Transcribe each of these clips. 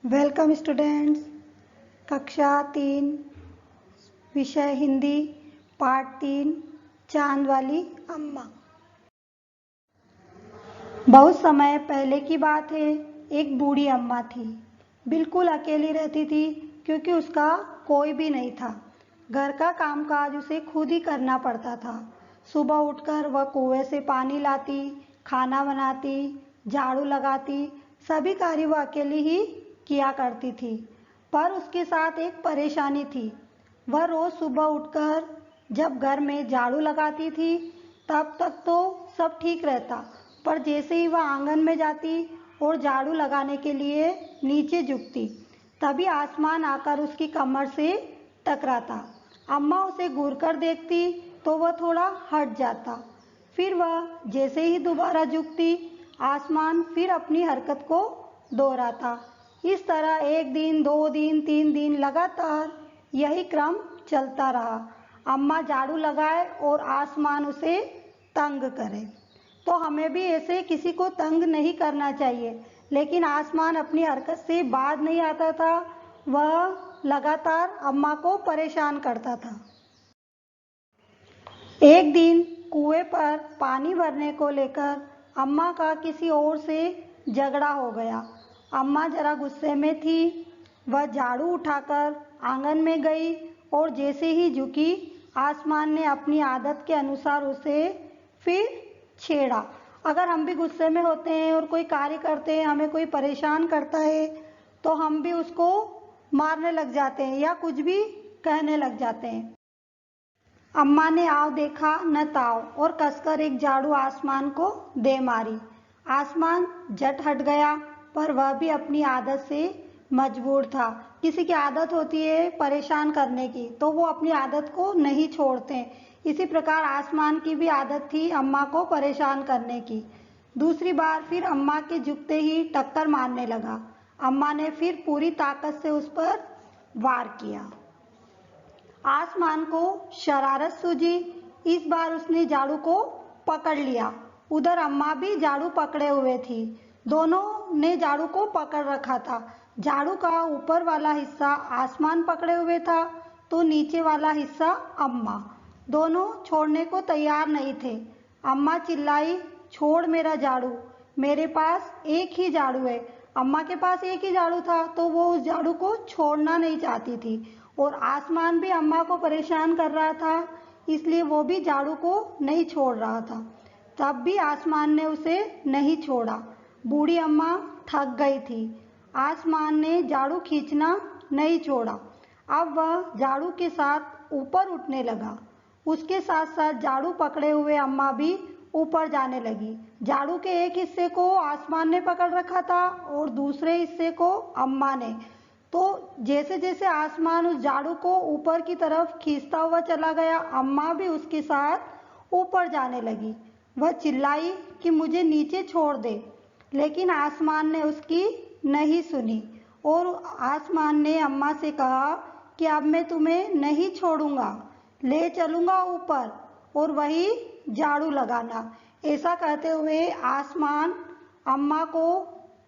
Welcome students. कक्षा 3 विषय Hindi part 3 चांद वाली अम्मा। बहुत समय पहले की बात है। एक बूढ़ी अम्मा थी। बिल्कुल अकेली रहती थी क्योंकि उसका कोई भी नहीं था। घर का कामकाज उसे खुद ही करना पड़ता था। सुबह उठकर वह कुएं से पानी लाती, खाना बनाती, झाड़ू लगाती, सभी कार्य वह अकेली ही किया करती थी। पर उसके साथ एक परेशानी थी। वह रोज सुबह उठकर जब घर में झाड़ू लगाती थी तब तक तो सब ठीक रहता, पर जैसे ही वह आंगन में जाती और झाड़ू लगाने के लिए नीचे झुकती, तभी आसमान आकर उसकी कमर से टकराता। अम्मा उसे घूर कर देखती तो वह थोड़ा हट जाता। फिर वह जैसे ही दोबारा झुकती, आसमान फिर अपनी हरकत को दोहराता। इस तरह 1 दिन, 2 दिन, 3 दिन लगातार यही क्रम चलता रहा। अम्मा झाड़ू लगाए और आसमान उसे तंग करे। तो हमें भी ऐसे किसी को तंग नहीं करना चाहिए। लेकिन आसमान अपनी हरकत से बाज नहीं आता था। वह लगातार अम्मा को परेशान करता था। एक दिन कुएं पर पानी भरने को लेकर अम्मा का किसी और से झगड़ा हो गया। अम्मा जरा गुस्से में थी। वह झाड़ू उठाकर आंगन में गई और जैसे ही झुकी, आसमान ने अपनी आदत के अनुसार उसे फिर छेड़ा। अगर हम भी गुस्से में होते हैं और कोई कार्य करते हैं, हमें कोई परेशान करता है, तो हम भी उसको मारने लग जाते हैं या कुछ भी कहने लग जाते हैं। अम्मा ने आव देखा न ताव और कसकर एक झाड़ू आसमान को दे मारी। आसमान झट हट गया, पर वह भी अपनी आदत से मजबूर था। किसी की आदत होती है परेशान करने की, तो वो अपनी आदत को नहीं छोड़ते। इसी प्रकार आसमान की भी आदत थी अम्मा को परेशान करने की। दूसरी बार फिर अम्मा के झुकते ही टक्कर मारने लगा। अम्मा ने फिर पूरी ताकत से उस पर वार किया। आसमान को शरारत सूझी। इस बार उसने झाड़ू को पकड़ लिया। उधर अम्मा भी झाड़ू पकड़े हुए थी। दोनों ने झाड़ू को पकड़ रखा था। झाड़ू का ऊपर वाला हिस्सा आसमान पकड़े हुए था, तो नीचे वाला हिस्सा अम्मा। दोनों छोड़ने को तैयार नहीं थे। अम्मा चिल्लाई, छोड़ मेरा झाड़ू, मेरे पास एक ही झाड़ू है। अम्मा के पास एक ही झाड़ू था, तो वो उस झाड़ू को छोड़ना नहीं चाहती थी। और आसमान भी अम्मा को परेशान कर रहा था, इसलिए वो भी झाड़ू को नहीं छोड़ रहा था। तब भी आसमान ने उसे नहीं छोड़ा। बूढ़ी अम्मा थक गई थी। आसमान ने झाड़ू खींचना नहीं छोड़ा। अब वह झाड़ू के साथ ऊपर उठने लगा। उसके साथ साथ झाड़ू पकड़े हुए अम्मा भी ऊपर जाने लगी। झाड़ू के एक हिस्से को आसमान ने पकड़ रखा था और दूसरे हिस्से को अम्मा ने। तो जैसे जैसे आसमान उस झाड़ू को ऊपर की तरफ खींचता हुआ चला गया, अम्मा भी उसके साथ ऊपर जाने लगी। वह चिल्लाई कि मुझे नीचे छोड़ दे, लेकिन आसमान ने उसकी नहीं सुनी और आसमान ने अम्मा से कहा कि अब मैं तुम्हें नहीं छोड़ूंगा, ले चलूंगा ऊपर और वही झाड़ू लगाना। ऐसा कहते हुए आसमान अम्मा को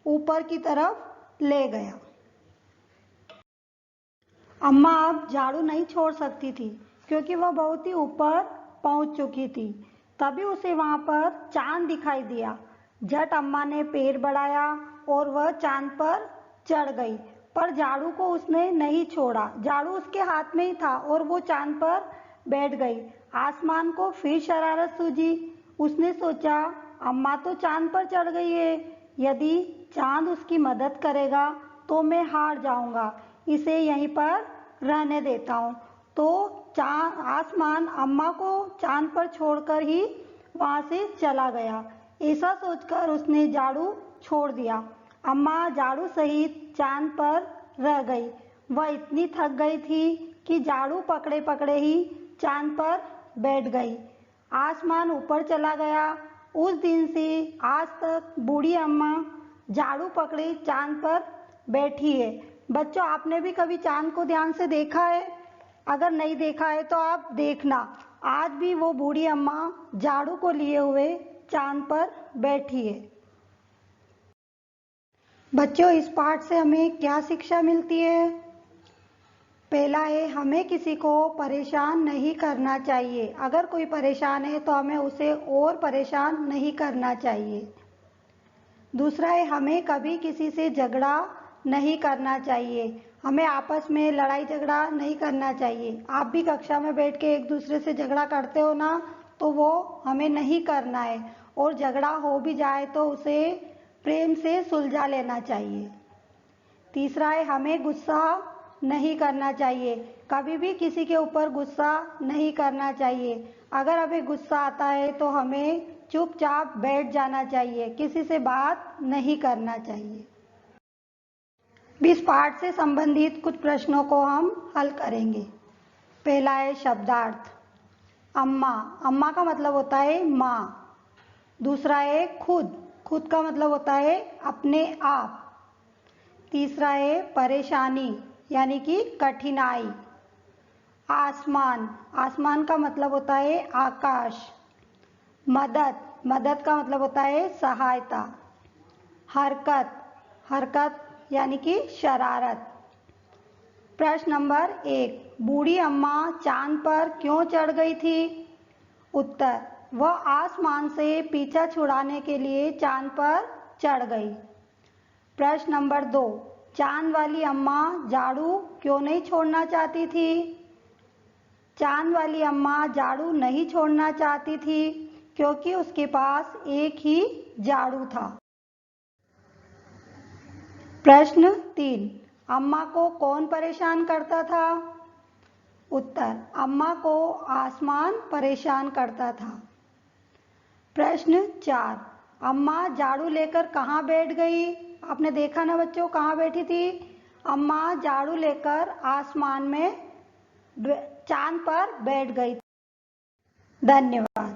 ऊपर की तरफ ले गया। अम्मा अब झाड़ू नहीं छोड़ सकती थी क्योंकि वह बहुत ही ऊपर पहुंच चुकी थी। तभी उसे वहां पर चांद दिखाई दिया। झट अम्मा ने पैर बढ़ाया और वह चांद पर चढ़ गई, पर झाड़ू को उसने नहीं छोड़ा। झाड़ू उसके हाथ में ही था और वो चांद पर बैठ गई। आसमान को फिर शरारत सूझी। उसने सोचा, अम्मा तो चांद पर चढ़ गई है, यदि चांद उसकी मदद करेगा तो मैं हार जाऊंगा, इसे यहीं पर रहने देता हूँ। तो आसमान अम्मा को चांद पर छोड़कर ही वहां से चला गया। ऐसा सोचकर उसने झाड़ू छोड़ दिया। अम्मा झाड़ू सहित चांद पर रह गई। वह इतनी थक गई थी कि झाड़ू पकड़े पकड़े ही चांद पर बैठ गई। आसमान ऊपर चला गया। उस दिन से आज तक बूढ़ी अम्मा झाड़ू पकड़े चांद पर बैठी है। बच्चों, आपने भी कभी चांद को ध्यान से देखा है? अगर नहीं देखा है तो आप देखना, आज भी वो बूढ़ी अम्मा झाड़ू को लिए हुए चांद पर बैठी है। बच्चों, इस पाठ से हमें क्या शिक्षा मिलती है? पहला है, हमें किसी को परेशान नहीं करना चाहिए। अगर कोई परेशान है तो हमें उसे और परेशान नहीं करना चाहिए। दूसरा है, हमें कभी किसी से झगड़ा नहीं करना चाहिए। हमें आपस में लड़ाई झगड़ा नहीं करना चाहिए। आप भी कक्षा में बैठ के एक दूसरे से झगड़ा करते हो ना, तो वो हमें नहीं करना है। और झगड़ा हो भी जाए तो उसे प्रेम से सुलझा लेना चाहिए। तीसरा है, हमें गुस्सा नहीं करना चाहिए। कभी भी किसी के ऊपर गुस्सा नहीं करना चाहिए। अगर हमें गुस्सा आता है तो हमें चुपचाप बैठ जाना चाहिए, किसी से बात नहीं करना चाहिए। इस पाठ से संबंधित कुछ प्रश्नों को हम हल करेंगे। पहला है शब्दार्थ। अम्मा, अम्मा का मतलब होता है माँ। दूसरा है खुद, खुद का मतलब होता है अपने आप। तीसरा है परेशानी, यानी कि कठिनाई। आसमान, आसमान का मतलब होता है आकाश। मदद, मदद का मतलब होता है सहायता। हरकत, हरकत यानी कि शरारत। प्रश्न नंबर 1, बूढ़ी अम्मा चांद पर क्यों चढ़ गई थी? उत्तर, वह आसमान से पीछा छुड़ाने के लिए चांद पर चढ़ गई। प्रश्न नंबर 2, चांद वाली अम्मा झाड़ू क्यों नहीं छोड़ना चाहती थी? चांद वाली अम्मा झाड़ू नहीं छोड़ना चाहती थी क्योंकि उसके पास एक ही झाड़ू था। प्रश्न 3, अम्मा को कौन परेशान करता था? उत्तर, अम्मा को आसमान परेशान करता था। प्रश्न 4, अम्मा झाड़ू लेकर कहाँ बैठ गई? आपने देखा ना बच्चों, कहाँ बैठी थी? अम्मा झाड़ू लेकर आसमान में चांद पर बैठ गई। धन्यवाद।